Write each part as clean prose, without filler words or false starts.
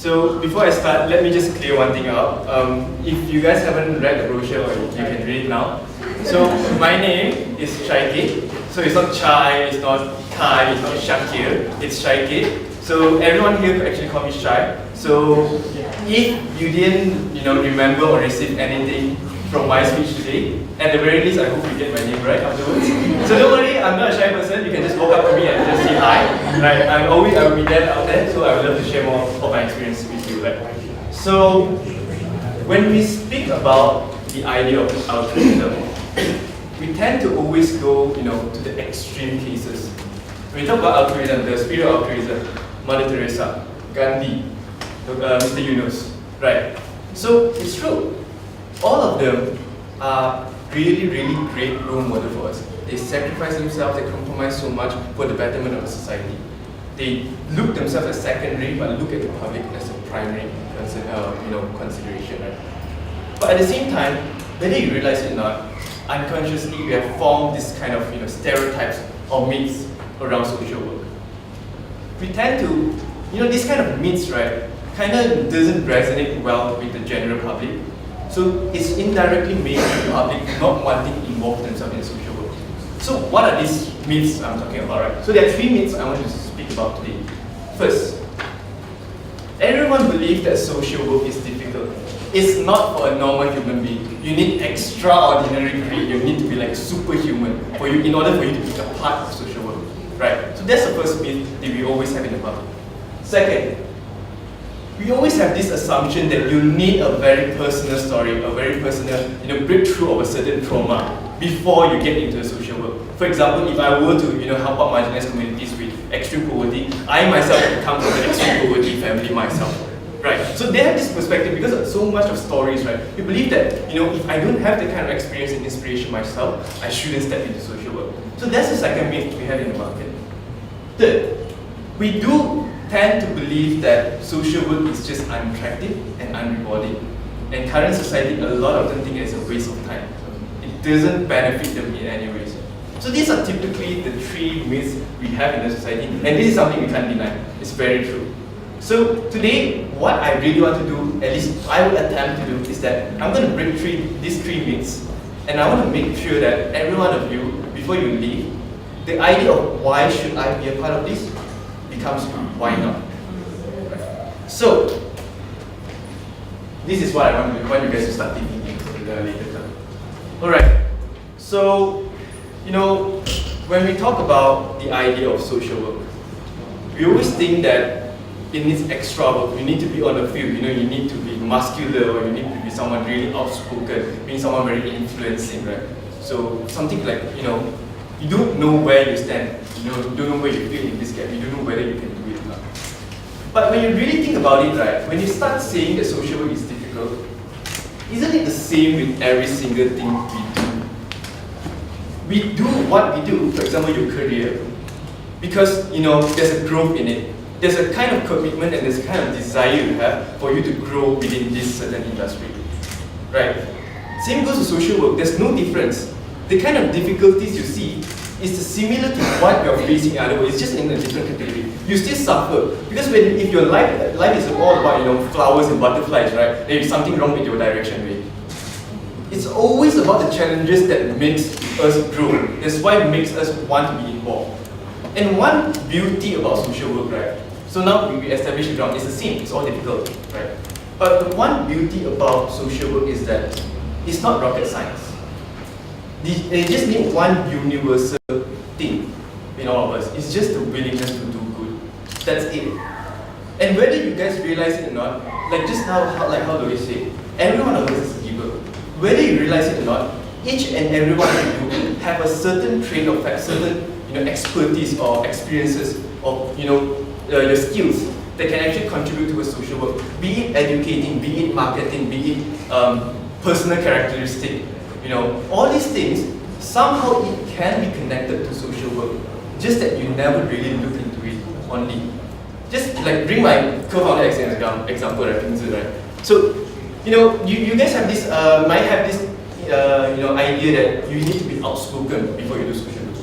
So before I start, let me just clear one thing out. If you guys haven't read the brochure, you can read it now. So my name is Shaike. So it's not Chai, it's not Kai, it's not Shakir, it's Shaike. So everyone here could actually call me Shai. So if you didn't remember or receive anything from my speech today, at the very least I hope you get my name right afterwards. So don't worry, I'm not a shy person. You can just walk up to me and just say hi. Right? I will be there out there, so I would love to share more of my experience with you. Right? So when we speak about the idea of altruism, we tend to always go to the extreme cases. When we talk about altruism, the spirit of altruism, Mother Teresa, Gandhi, Mr. Yunus, right? So it's true. All of them are really, really great role model for us. They sacrifice themselves, they compromise so much for the betterment of the society. They look themselves as secondary, but look at the public as a primary consideration. Right? But at the same time, whether you realize it or not, unconsciously we have formed this kind of stereotypes or myths around social work. We tend to, this kind of myths, right, kind of doesn't resonate well with the general public. So it's indirectly made the public not wanting to involve themselves in social work. So what are these myths I'm talking about, right? So there are three myths I want to speak about today. First, everyone believes that social work is difficult. It's not for a normal human being. You need extraordinary grit. You need to be like superhuman in order for you to be a part of social work, right? So that's the first myth that we always have in the public. Second, we always have this assumption that you need a very personal story, a very personal breakthrough of a certain trauma before you get into the social work. For example, if I were to help out marginalized communities with extreme poverty, I myself come from an extreme poverty family myself. Right? So they have this perspective because of so much of stories, right? You believe that if I don't have the kind of experience and inspiration myself, I shouldn't step into social work. So that's the second myth we have in the market. Third, we do tend to believe that social work is just unattractive and unrewarding. And current society, a lot of them think it's a waste of time. It doesn't benefit them in any ways. So these are typically the three myths we have in the society, and this is something we can't deny. It's very true. So today, what I really want to do, at least I will attempt to do, is that I'm going to break these three myths, and I want to make sure that every one of you, before you leave, the idea of why should I be a part of this becomes why not. So this is what I want you guys to start thinking in the later time. Alright, so when we talk about the idea of social work, we always think that it needs extra work. You need to be on the field, you need to be muscular, or you need to be someone really outspoken, being someone very influencing, right? So something like, you don't know where you stand, you don't know where you feel in this gap, you don't know whether you can do it or not. But when you really think about it, right, when you start saying that social work is difficult, isn't it the same with every single thing we do? We do what we do, for example, your career, because there's a growth in it. There's a kind of commitment and there's a kind of desire you have for you to grow within this certain industry, right? Same goes to social work. There's no difference. The kind of difficulties you see is similar to what you're facing in other ways. It's just in a different category. You still suffer because if your life is all about flowers and butterflies, right? There's something wrong with your direction, right? It's always about the challenges that makes us grow. That's why it makes us want to be involved. And one beauty about social work, right? So now we establish the ground. It's the same. It's all difficult, right? But the one beauty about social work is that it's not rocket science. They just need one universal thing in all of us. It's just the willingness to do good. That's it. And whether you guys realize it or not, like just now, how do we say? Every one of us is a giver. Whether you realize it or not, each and every one of you have a certain trait of fact, certain expertise or experiences or your skills that can actually contribute to a social work. Be it educating, be it marketing, be it personal characteristic. All these things, somehow it can be connected to social work, just that you never really look into it only. Just like bring my co-founder example, right, Ping Zi, right? So, you guys have this, might have this, idea that you need to be outspoken before you do social work.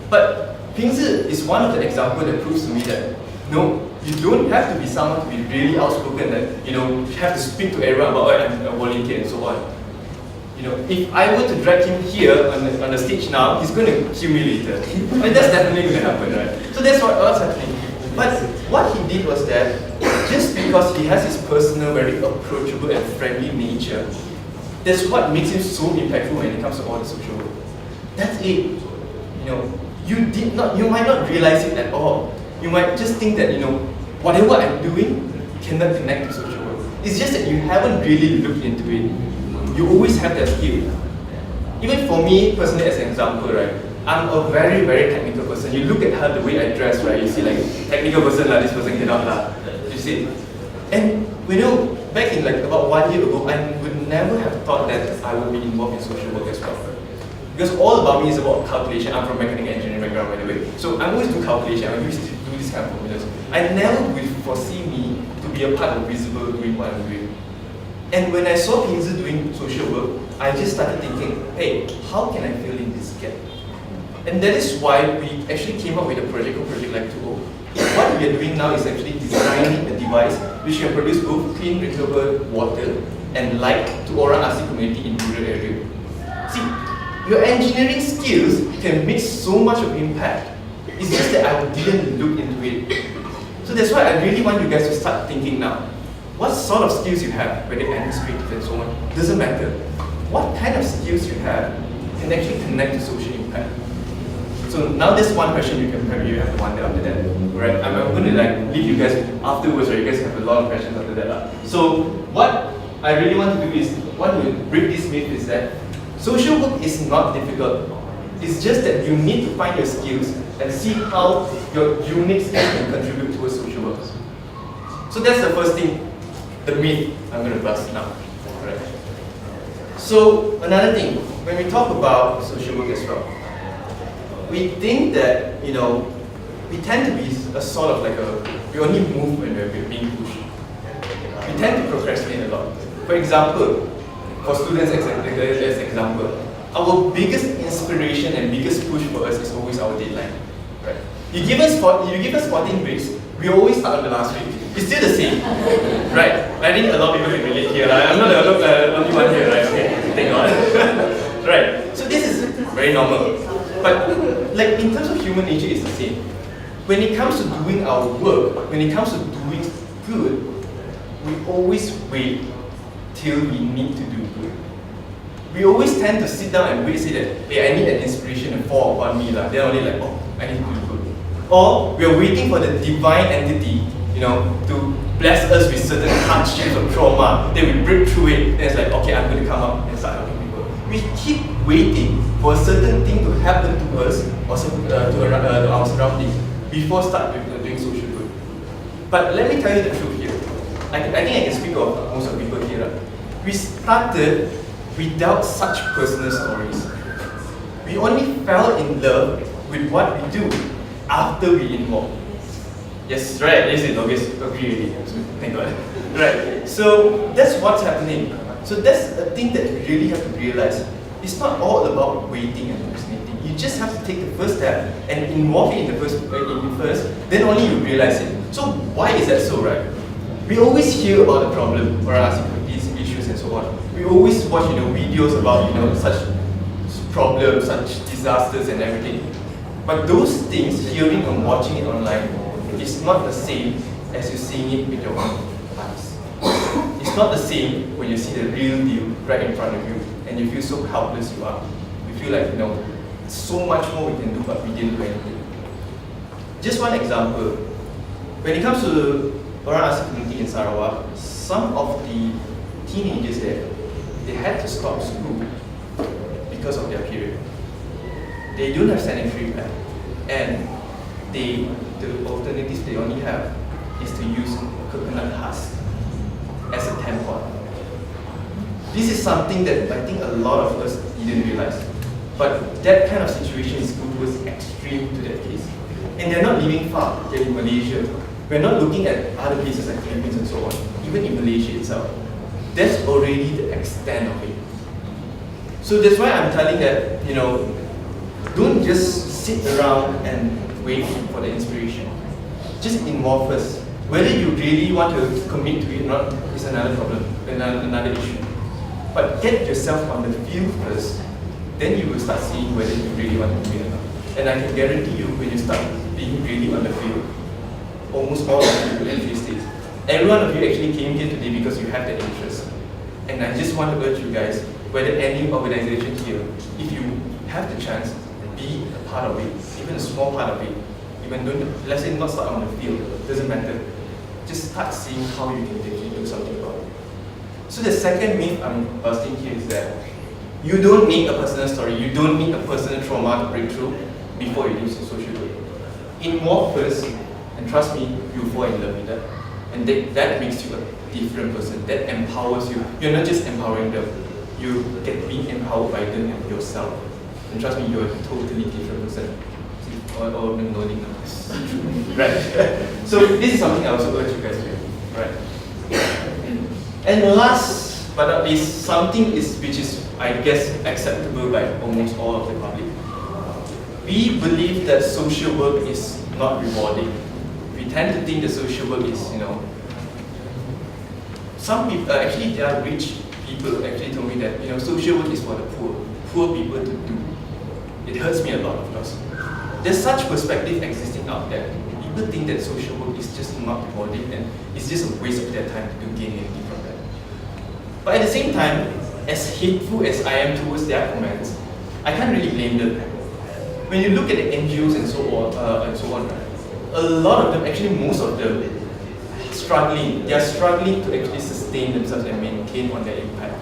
But Ping Zi is one of the examples that proves to me that, no, You don't have to be someone to be really outspoken that, you know, you have to speak to everyone about, oh, I'm a volunteer and so on. You know, if I were to drag him here on the stage now, he's going to humiliate us. I mean, that's definitely going to happen, right? So that's what's happening. But what he did was that, just because he has his personal, very approachable and friendly nature, that's what makes him so impactful when it comes to all the social work. That's it. You know, you might not realize it at all. You might just think that, you know, whatever I'm doing cannot connect to social work. It's just that you haven't really looked into it. You always have that skill. Even for me, personally, as an example, right, I'm a very, very technical person. You look at how the way I dress, right, you see like, technical person, this person cannot, you see. And, you know, back in like about 1 year ago, I would never have thought that I would be involved in social work as well. Because all about me is about calculation. I'm from mechanical engineering background, by the way. So I always do calculation, I used to do this kind of formulas. I never would foresee me to be a part of Visible doing what I'm doing. And when I saw Pinzi doing social work, I just started thinking, hey, how can I fill in this gap? And that is why we actually came up with a project called Project Light 2.0. What we are doing now is actually designing a device which can produce both clean drinkable water and light to Orang Asli community in rural area. See, your engineering skills can make so much of impact. It's just that I didn't look into it. So that's why I really want you guys to start thinking now. What sort of skills you have, whether administrative and so on, doesn't matter. What kind of skills you have can actually connect to social impact. So now there's one question you have to wonder after that. Right? I'm going to like leave you guys afterwards, right? You guys have a lot of questions after that. So what I really want to do is, want to break this myth is that social work is not difficult. It's just that you need to find your skills and see how your unique skills can contribute towards social work. So that's the first thing, the myth I'm going to bust now. Right? So another thing, when we talk about social work as well, we think that, you know, we tend to be a sort of like we only move when we're being pushed. We tend to procrastinate a lot. For example, for students as an example, our biggest inspiration and biggest push for us is always our deadline. Right? You give us 14 weeks, we always start on the last week. It's still the same. Right? I think a lot of people can relate here. Right? I'm not the only one here, right? Okay, thank God. Right. So this is very normal. But like in terms of human nature, it's the same. When it comes to doing our work, when it comes to doing good, we always wait till we need to do good. We always tend to sit down and wait and say that, hey, I need an inspiration and fall upon me. Then only like, oh, I need to do good. Or we are waiting for the divine entity, you know, to bless us with certain hardships or trauma. Then we break through it, then it's like, okay, I'm going to come up and start helping people. We keep waiting for a certain thing to happen to us or to our surroundings before start doing social good. But let me tell you the truth here. I think I can speak of most of the people here. Right? We started without such personal stories. We only fell in love with what we do after we involved. Yes, right, yes, it's obvious, agree with it. Thank God. Right, so that's what's happening. So that's a thing that you really have to realize. It's not all about waiting and procrastinating. You just have to take the first step and involve it in the first, then only you realize it. So why is that so, right? We always hear about the problem or ask these issues and so on. We always watch, videos about, such problems, such disasters and everything. But those things, hearing and watching it online, is not the same as you seeing it with your own eyes. It's not the same when you see the real deal right in front of you and you feel so helpless you are. You feel like, so much more we can do, but we didn't do anything. Just one example. When it comes to Orang Asli community in Sarawak, some of the teenagers there, they had to stop school because of their period. They don't have sanitary pad, and the alternatives they only have is to use coconut husk as a tampon. This is something that I think a lot of us didn't realize. But that kind of situation is going towards extreme to that case. And they're not living far, they're in Malaysia. We're not looking at other places like Philippines and so on, even in Malaysia itself. That's already the extent of it. So that's why I'm telling that, don't just sit around and wait for the inspiration. Just involve first. Whether you really want to commit to it or not is another problem, another issue. But get yourself on the field first, then you will start seeing whether you really want to do it or not. And I can guarantee you, when you start being really on the field, almost all of you will actually stay. Every one of you actually came here today because you have that interest. And I just want to urge you guys, whether any organization here, if you have the chance, be a part of it, even a small part of it. Even though, let's say not start on the field, doesn't matter. Just start seeing how you can actually do something about it. So the second myth I'm busting here is that you don't need a personal story, you don't need a personal trauma to break through before you do social work. Involve first, and trust me, you'll fall in love with that. And that makes you a different person, that empowers you. You're not just empowering them, you get being empowered by them and yourself. And trust me, you're a totally different person. Or nodding now. Right. So this is something I also urge you guys to do. Right. And last but not least, something which is, I guess, acceptable by almost all of the public. We believe that social work is not rewarding. We tend to think that social work is, some people, actually there are rich people actually told me that, social work is for the poor people to do. It hurts me a lot, of course. There's such perspective existing out there. People think that social work is just not rewarding and it's just a waste of their time to gain anything from that. But at the same time, as hateful as I am towards their comments, I can't really blame them. When you look at the NGOs and so on, a lot of them, actually most of them, they are struggling to actually sustain themselves and maintain on their impact.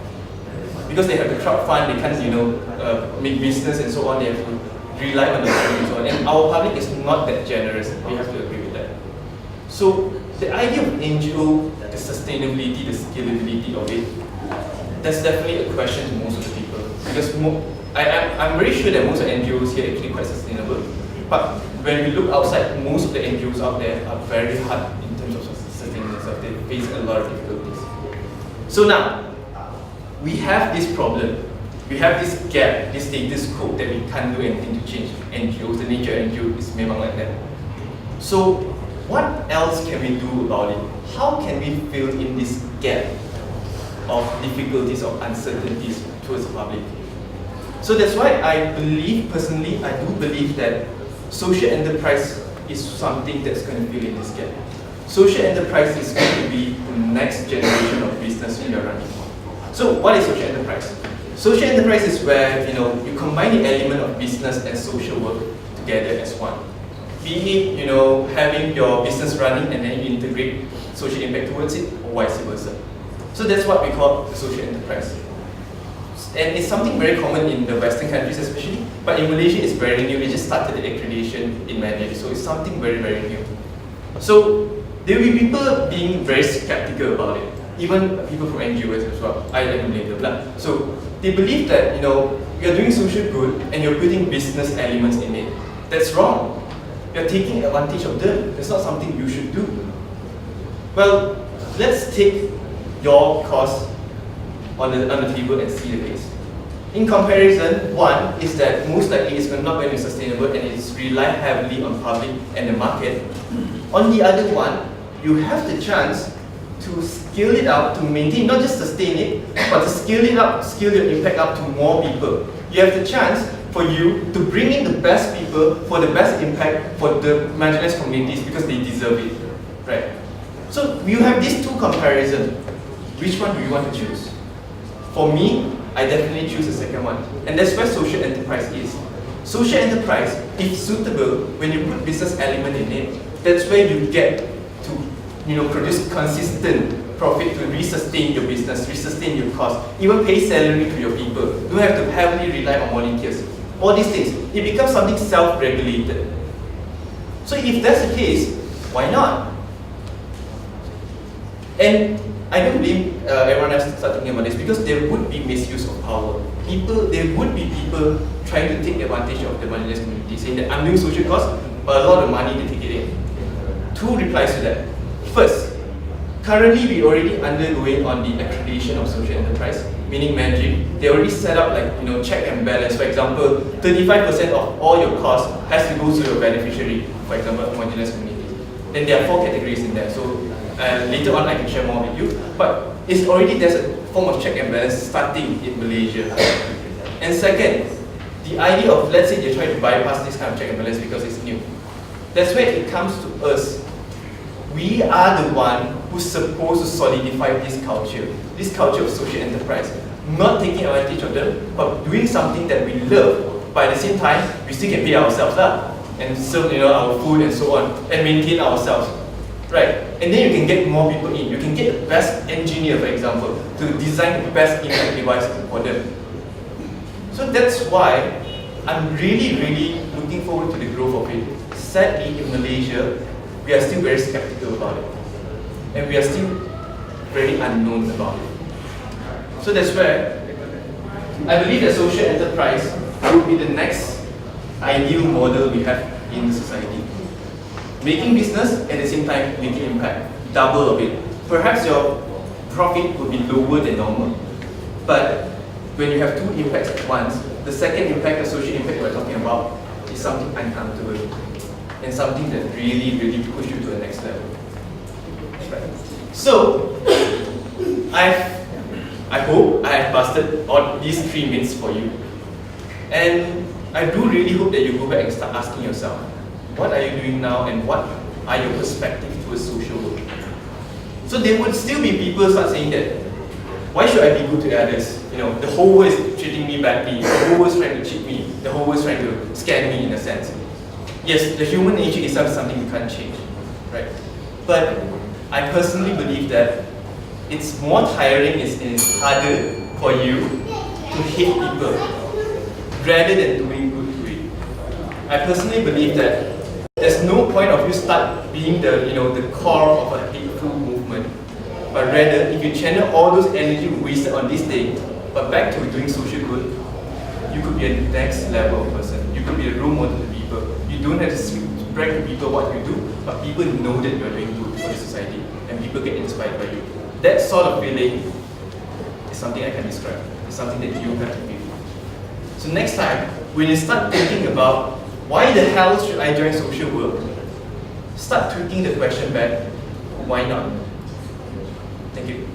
Because they have to crowdfund, they can't, make business and so on, they have to rely on the public and so on. And our public is not that generous, we have to agree with that. So the idea of NGO, the sustainability, the scalability of it, that's definitely a question to most of the people. Because I'm very sure that most of the NGOs here are actually quite sustainable. But when we look outside, most of the NGOs out there are very hard in terms of sustaining themselves. They face a lot of difficulties. So now, we have this problem. We have this gap, this status quo that we can't do anything to change. NGOs, the nature of NGO is memang like that. So what else can we do about it? How can we fill in this gap of difficulties, of uncertainties towards the public? So that's why I believe, personally, I do believe that social enterprise is something that's going to fill in this gap. Social enterprise is going to be the next generation of business we are running. So what is social enterprise? Social enterprise is where you combine the element of business and social work together as one. Be it having your business running and then you integrate social impact towards it, or vice versa. So that's what we call the social enterprise. And it's something very common in the Western countries especially, but in Malaysia it's very new. They just started the accreditation in Mandarin, so it's something very, very new. So there will be people being very skeptical about it, even people from NGOs as well. I don't blame them. So they believe that you're doing social good and you're putting business elements in it. That's wrong. You're taking advantage of them. That's not something you should do. Well, let's take your cause on the table and see the case. In comparison, one is that most likely it's not going to be sustainable and it's rely heavily on public and the market. On the other one, you have the chance to scale it up, to maintain, not just sustain it, but to scale it up, scale your impact up to more people. You have the chance for you to bring in the best people for the best impact for the marginalized communities because they deserve it, right? So you have these two comparisons. Which one do you want to choose? For me, I definitely choose the second one. And that's where social enterprise is. Social enterprise, if suitable, when you put business element in it, that's where you get to produce consistent profit to resustain your business, resustain your cost, even pay salary to your people. You don't have to heavily rely on volunteers. All these things, it becomes something self-regulated. So if that's the case, why not? And I don't blame everyone else to start thinking about this because there would be misuse of power. There would be people trying to take advantage of the marginalized community, saying that I'm doing social cause, but a lot of money to take it in. Two replies to that. First, currently we already undergoing on the accreditation of social enterprise, meaning Mandarin. They already set up check and balance. For example, 35% of all your costs has to go to your beneficiary, for example, marginalized community. And there are 4 categories in there. So later on I can share more with you. But there's a form of check and balance starting in Malaysia. And second, the idea of, let's say, you're trying to bypass this kind of check and balance because it's new. That's where it comes to us. We are the one who's supposed to solidify this culture of social enterprise. Not taking advantage of them, but doing something that we love. But at the same time, we still can pay ourselves and serve our food and so on, and maintain ourselves. Right? And then you can get more people in. You can get the best engineer, for example, to design the best impact device for them. So that's why I'm really looking forward to the growth of it. Sadly, in Malaysia, we are still very skeptical about it. And we are still very unknown about it. So that's where I believe that social enterprise would be the next ideal model we have in society. Making business, at the same time making impact, double of it. Perhaps your profit would be lower than normal, but when you have 2 impacts at once, the second impact, the social impact we're talking about, is something uncountable and something that really pushes you to the next level. Right. So, I hope I have busted all these 3 myths for you. And I do really hope that you go back and start asking yourself, what are you doing now and what are your perspectives towards social work? So there would still be people start saying that, why should I be good to others? The whole world is treating me badly, the whole world is trying to cheat me, the whole world is trying to scam me in a sense. Yes, the human nature itself is something we can't change, right? But I personally believe that it's more tiring, it's harder for you to hate people rather than doing good to it. I personally believe that there's no point of you start being the core of a hateful movement, but rather if you channel all those energy wasted on this thing, but back to doing social good, you could be a next level person. You could be a role model to people. You don't have to brag to people what you do, but people know that you're doing good for the society, and people get inspired by you. That sort of feeling is something I can describe. It's something that you have to feel. So next time, when you start thinking about why the hell should I join social work, start tweaking the question back, why not? Thank you.